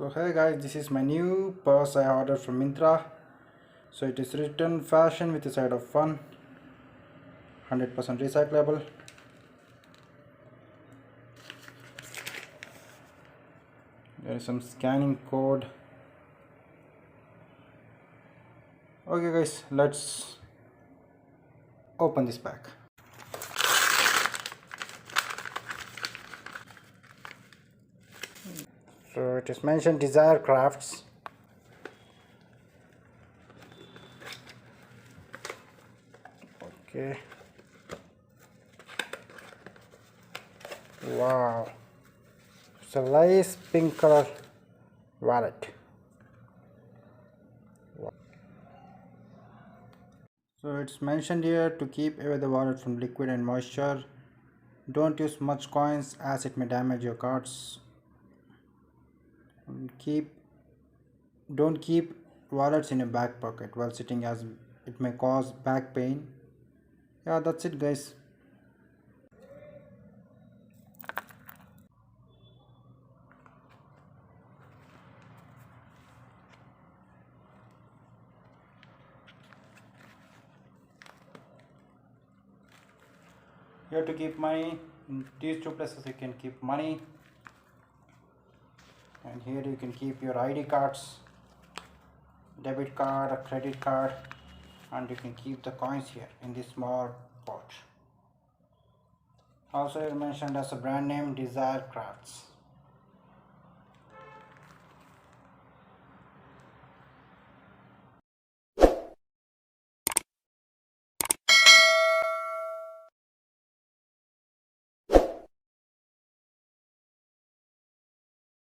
So hey guys, this is my new purse I ordered from Mintra. So it is written fashion with a side of fun, 100% recyclable. There is some scanning code. Okay guys, let's open this bag. So it is mentioned Dezire crafts. Okay. Wow. It's a nice pink color wallet. So it's mentioned here to keep away the wallet from liquid and moisture. Don't use much coins as it may damage your cards. Don't keep wallets in your back pocket while sitting as it may cause back pain. Yeah, that's it guys. Here to keep money. In these two places you can keep money. And here you can keep your ID cards, debit card or credit card, and you can keep the coins here in this small pouch. Also, you're mentioned as a brand name Dezire Crafts.